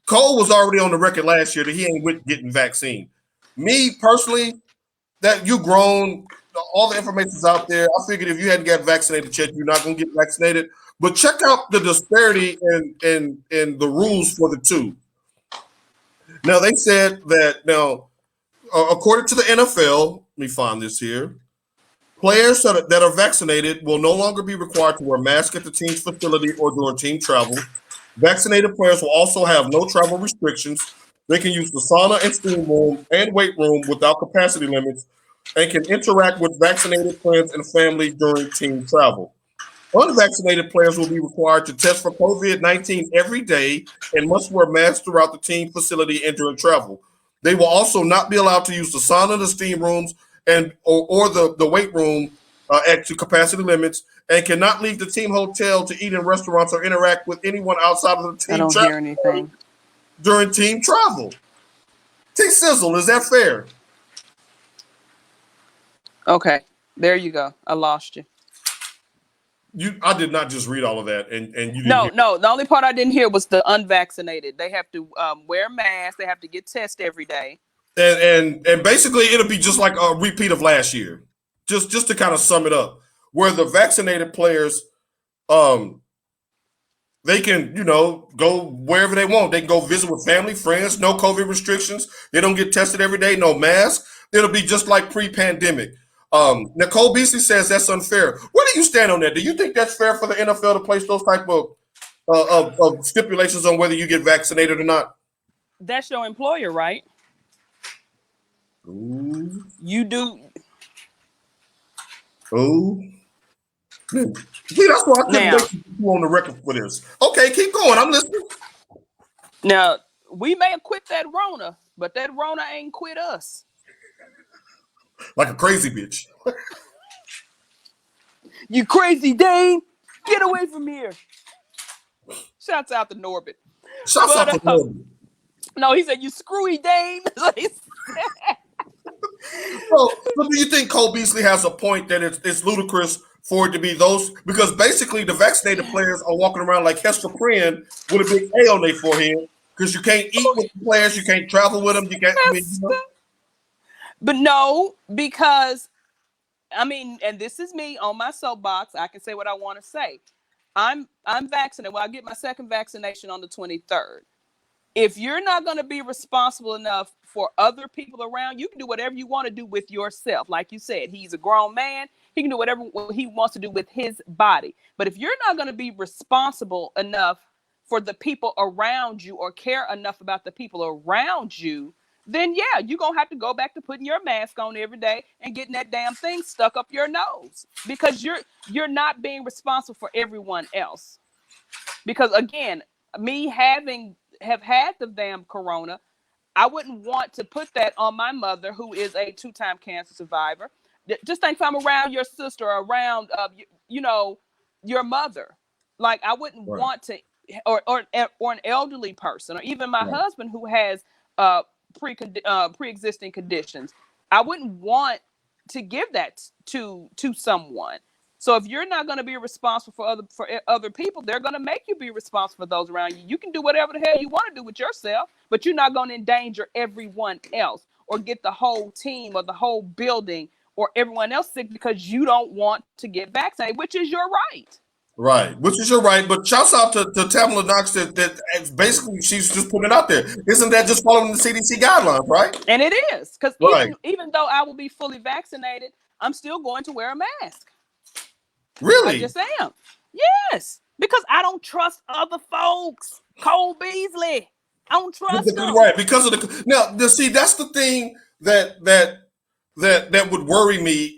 Cole was already on the record last year that he ain't with getting vaccine. Me personally, that you grown, all the information's out there. I figured if you hadn't got vaccinated yet, you're not going to get vaccinated. But check out the disparity in the rules for the two. Now, they said that now, according to the NFL, let me find this here. Players that are vaccinated will no longer be required to wear masks at the team's facility or during team travel. Vaccinated players will also have no travel restrictions. They can use the sauna and steam room and weight room without capacity limits and can interact with vaccinated friends and family during team travel. Unvaccinated players will be required to test for COVID-19 every day and must wear masks throughout the team facility and during travel. They will also not be allowed to use the sauna, the steam rooms, or the weight room at to capacity limits, and cannot leave the team hotel to eat in restaurants or interact with anyone outside of the team. I don't hear anything during team travel. T Sizzle, is that fair? Okay, there you go. I lost you. I did not just read all of that, and you didn't. No. The only part I didn't hear was the unvaccinated. They have to wear masks. They have to get tested every day. And basically, it'll be just like a repeat of last year. Just to kind of sum it up, where the vaccinated players, they can go wherever they want. They can go visit with family, friends. No COVID restrictions. They don't get tested every day. No mask. It'll be just like pre-pandemic. Nicole Beasley says that's unfair. Where do you stand on that? Do you think that's fair for the NFL to place those type of stipulations on whether you get vaccinated or not? That's your employer, right? Ooh. You do. Oh. See, that's why I couldn't wait to you on the record for this. Okay, keep going. I'm listening. Now, we may have quit that Rona, but that Rona ain't quit us. Like a crazy bitch. You crazy Dane. Get away from here. Shouts out to Norbit. Shouts out to Norbit. No, he said, you screwy Dane. So do you think Cole Beasley has a point that it's ludicrous for it to be those? Because basically the vaccinated players are walking around like Hester Prynne with a big A on their forehead because you can't eat with the players, you can't travel with them, you can't. But no, because and this is me on my soapbox. I can say what I want to say. I'm vaccinated. Well, I get my second vaccination on the 23rd. If you're not going to be responsible enough for other people around, you can do whatever you want to do with yourself. Like you said, he's a grown man. He can do whatever he wants to do with his body. But if you're not going to be responsible enough for the people around you or care enough about the people around you, then yeah, you're going to have to go back to putting your mask on every day and getting that damn thing stuck up your nose because you're not being responsible for everyone else. Because again, me have had the damn corona, I wouldn't want to put that on my mother, who is a 2-time cancer survivor. Just think if I'm around your sister, around your mother. Like I wouldn't want to, or an elderly person, or even my husband who has pre-existing conditions. I wouldn't want to give that to someone. So if you're not going to be responsible for other people, they're going to make you be responsible for those around you. You can do whatever the hell you want to do with yourself, but you're not going to endanger everyone else or get the whole team or the whole building or everyone else sick because you don't want to get vaccinated, which is your right. Right, which is your right. But shouts out to Tamala Knox that basically she's just putting it out there. Isn't that just following the CDC guidelines, right? And it is, because even though I will be fully vaccinated, I'm still going to wear a mask. Really? I just am. Yes, because I don't trust other folks. Cole Beasley, I don't trust them. Right, because of now. See, that's the thing that would worry me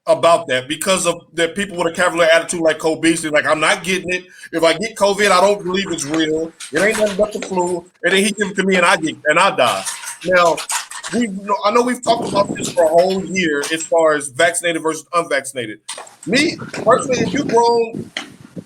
about that, because of that people with a cavalier attitude like Cole Beasley, like I'm not getting it. If I get COVID, I don't believe it's real. It ain't nothing but the flu, and then he gives it to me, and I die. Now, I know we've talked about this for a whole year as far as vaccinated versus unvaccinated. Me personally, if you're grown,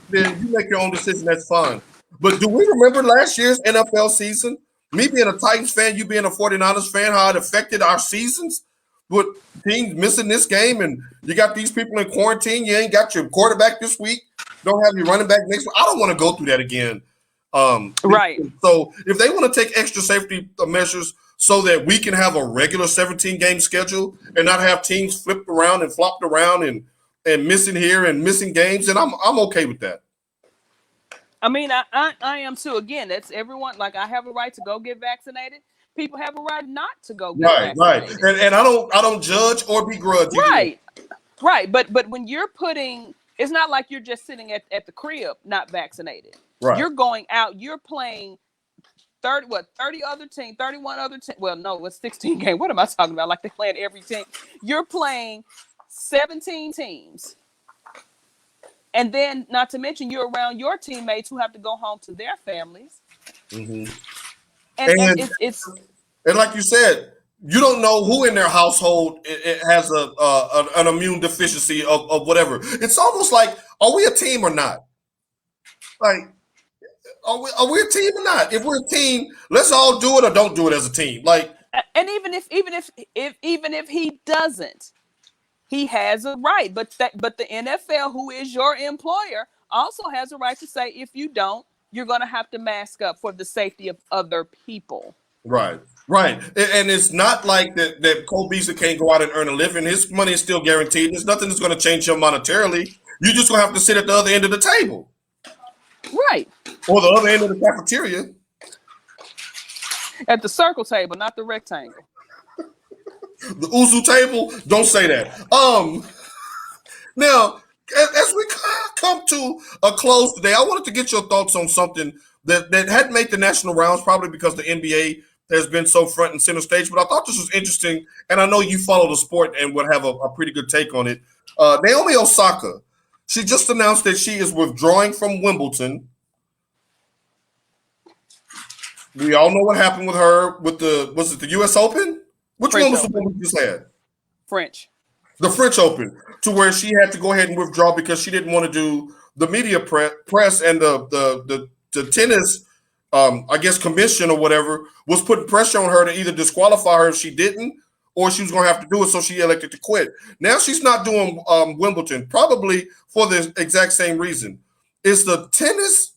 then you make your own decision. That's fine. But do we remember last year's NFL season? Me being a Titans fan, you being a 49ers fan, how it affected our seasons? with teams missing this game, and you got these people in quarantine. You ain't got your quarterback this week. Don't have your running back next week. I don't want to go through that again. Right. So if they want to take extra safety measures so that we can have a regular 17-game schedule and not have teams flipped around and flopped around and missing here and missing games, then I'm okay with that. I mean, I am too. Again, that's everyone. Like, I have a right to go get vaccinated. People have a right not to go get vaccinated. Right. And I don't judge or begrudge. Right. But when you're it's not like you're just sitting at the crib not vaccinated. Right. You're going out. You're playing 31 other teams. Well, no, it's 16 games. What am I talking about? Like, they're playing every team. You're playing 17 teams. And then, not to mention, you're around your teammates who have to go home to their families. Mm-hmm. And it's like you said, you don't know who in their household it has an immune deficiency of whatever. It's almost like, are we a team or not? Like, are we a team or not? If we're a team, let's all do it or don't do it as a team. Like, and even if he doesn't, he has a right. But the NFL, who is your employer, also has a right to say, if you don't, you're going to have to mask up for the safety of other people. Right. And it's not like that Cole Beasley can't go out and earn a living. His money is still guaranteed. There's nothing that's going to change him monetarily. You're just going to have to sit at the other end of the table. Right. Or the other end of the cafeteria. At the circle table, not the rectangle. The Uzu table, don't say that. Now, as we come to a close today, I wanted to get your thoughts on something that hadn't made the national rounds, probably because the NBA has been so front and center stage. But I thought this was interesting, and I know you follow the sport and would have a pretty good take on it. Naomi Osaka, she just announced that she is withdrawing from Wimbledon. We all know what happened with her with was it the U.S. Open? Which French one was Open. the one we just had? French. The French Open, to where she had to go ahead and withdraw because she didn't want to do the media press and the tennis, I guess, commission or whatever was putting pressure on her to either disqualify her if she didn't, or she was going to have to do it, so she elected to quit. Now she's not doing Wimbledon, probably for the exact same reason. Is the tennis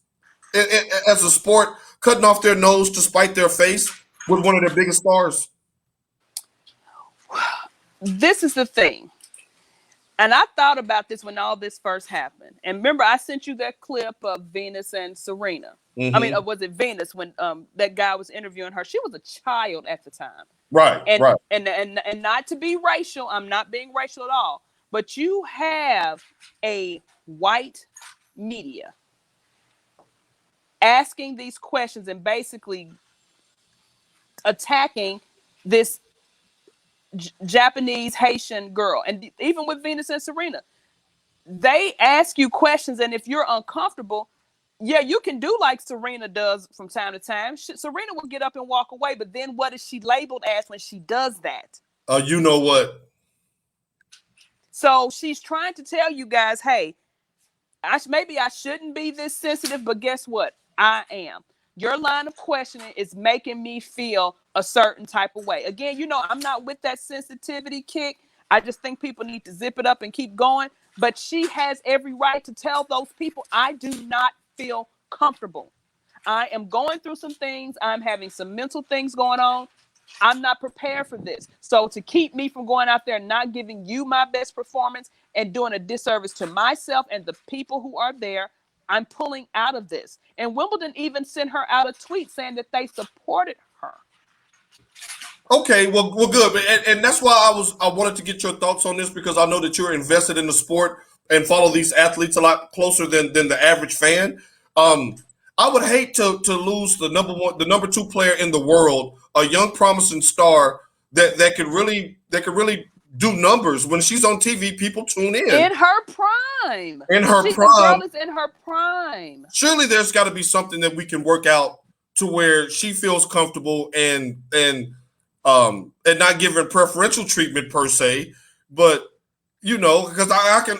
as a sport cutting off their nose to spite their face with one of their biggest stars? This is the thing. And I thought about this when all this first happened. And remember, I sent you that clip of Venus and Serena. Mm-hmm. I mean, was it Venus when that guy was interviewing her? She was a child at the time. Right. And not to be racial, I'm not being racial at all. But you have a white media asking these questions and basically attacking this Japanese Haitian girl. And even with Venus and Serena, they ask you questions, and if you're uncomfortable, yeah, you can do like Serena does from time to time. Serena will get up and walk away, but then what is she labeled as when she does that? You know what? So she's trying to tell you guys, hey, maybe I shouldn't be this sensitive, but guess what? I am. Your line of questioning is making me feel a certain type of way. Again, you know, I'm not with that sensitivity kick. I just think people need to zip it up and keep going. But she has every right to tell those people, I do not feel comfortable. I am going through some things. I'm having some mental things going on. I'm not prepared for this. So to keep me from going out there and not giving you my best performance and doing a disservice to myself and the people who are there, I'm pulling out of this. And Wimbledon even sent her out a tweet saying that they supported her. Okay, well, good, and that's why I wanted to get your thoughts on this, because I know that you're invested in the sport and follow these athletes a lot closer than the average fan. I would hate to lose the number 2 player in the world, a young promising star that could really do numbers. When she's on TV, people tune in. In her prime. The girl is in her prime. Surely there's got to be something that we can work out to where she feels comfortable and not given preferential treatment per se, but you know, because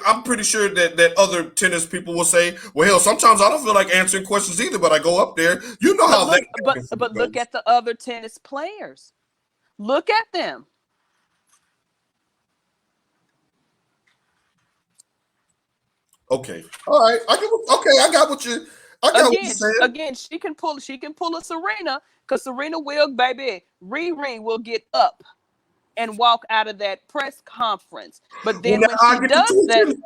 I'm pretty sure that other tennis people will say, well, hell, sometimes I don't feel like answering questions either, but I go up there. You know how but look at the other tennis players. Look at them. Okay. All right. I got what you saying. Again, she can pull a Serena, because Serena will, baby, Riri will get up and walk out of that press conference. But then when she does that,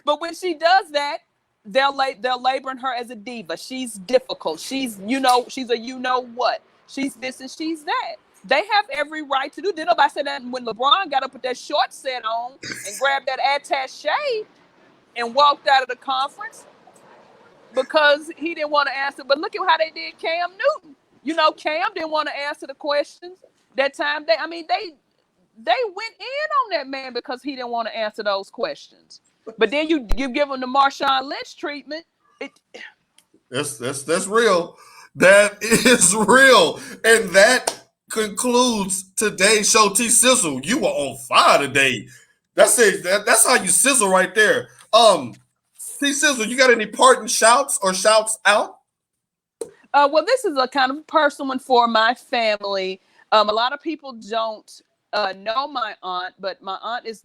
but when she does that, they'll labeling her as a diva. She's difficult. She's she's a what. She's this and she's that. They have every right to do. Did nobody say that when LeBron got up with that short set on and grabbed that attaché and walked out of the conference because he didn't want to answer? But look at how they did Cam Newton. Cam didn't want to answer the questions that time. They went in on that man because he didn't want to answer those questions. But then you give him the Marshawn Lynch treatment. That's real. That is real. And that concludes today's show. T Sizzle, you were on fire today. That's it. That's how you sizzle right there. T Sizzle, you got any parting shouts or shouts out? Well, this is a kind of personal one for my family. A lot of people don't know my aunt, but my aunt is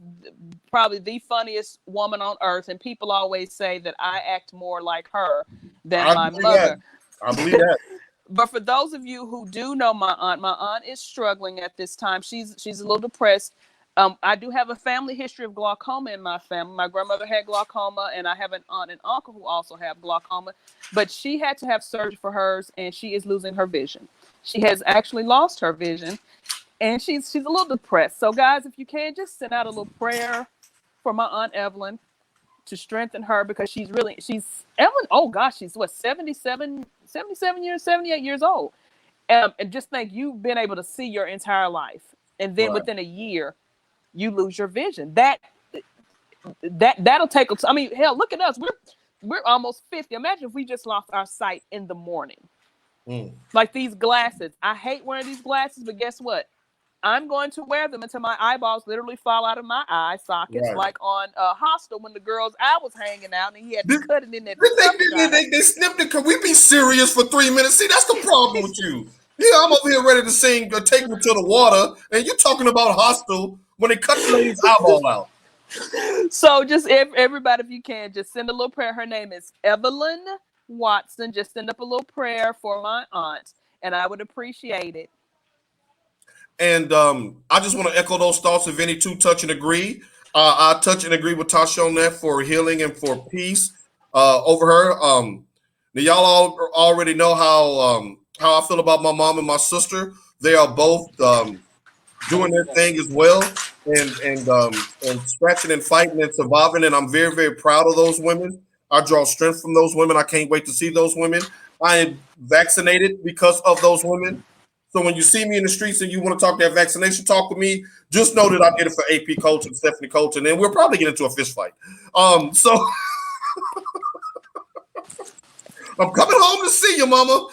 probably the funniest woman on earth, and people always say that I act more like her than my mother. I believe that. But for those of you who do know my aunt is struggling at this time. She's a little depressed. I do have a family history of glaucoma in my family. My grandmother had glaucoma, and I have an aunt and uncle who also have glaucoma. But she had to have surgery for hers, and she is losing her vision. She has actually lost her vision, and she's a little depressed. So, guys, if you can, just send out a little prayer for my Aunt Evelyn to strengthen her, because she's Evelyn. Oh gosh, she's 78 years old. And just think, you've been able to see your entire life, and then within a year, you lose your vision. That'll take. I mean, hell, look at us. We're almost 50. Imagine if we just lost our sight in the morning. Like these glasses. I hate wearing these glasses, but guess what? I'm going to wear them until my eyeballs literally fall out of my eye sockets, like on Hostel when the girl's eye was hanging out and he had to cut it in that. They snipped it. Can we be serious for 3 minutes? See, that's the problem with you. Yeah, I'm over here ready to sing Take Me to the Water, and you're talking about Hostel when they cut the lady's eyeball out. So just everybody, if you can, just send a little prayer. Her name is Evelyn Watson. Just send up a little prayer for my aunt, and I would appreciate it. And I just want to echo those thoughts of any two touch and agree. I touch and agree with Tosha on that for healing and for peace over her. Now y'all all already know how I feel about my mom and my sister. They are both doing their thing as well, and scratching and fighting and surviving. And I'm very, very proud of those women. I draw strength from those women. I can't wait to see those women. I am vaccinated because of those women. So when you see me in the streets and you want to talk that vaccination talk with me, just know that I did it for AP Colter and Stephanie Colter, and we'll probably get into a fist fight. So I'm coming home to see you, mama.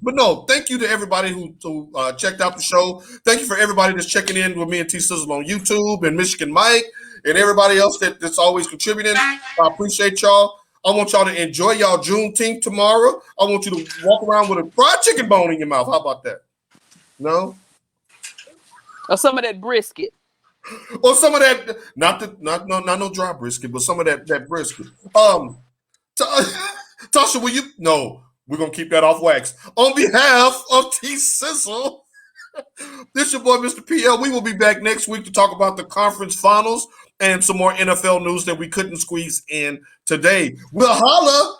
But no, thank you to everybody who checked out the show. Thank you for everybody that's checking in with me and T Sizzle on YouTube, and Michigan Mike, and everybody else that's always contributing. I appreciate y'all. I want y'all to enjoy y'all Juneteenth tomorrow. I want you to walk around with a fried chicken bone in your mouth. How about that? No? Or some of that brisket. Or some of that, not no dry brisket, but some of that brisket. Tosha, will you? No, we're gonna keep that off wax. On behalf of T Sizzle, this your boy Mr. PL. We will be back next week to talk about the conference finals and some more NFL news that we couldn't squeeze in today. We'll holla.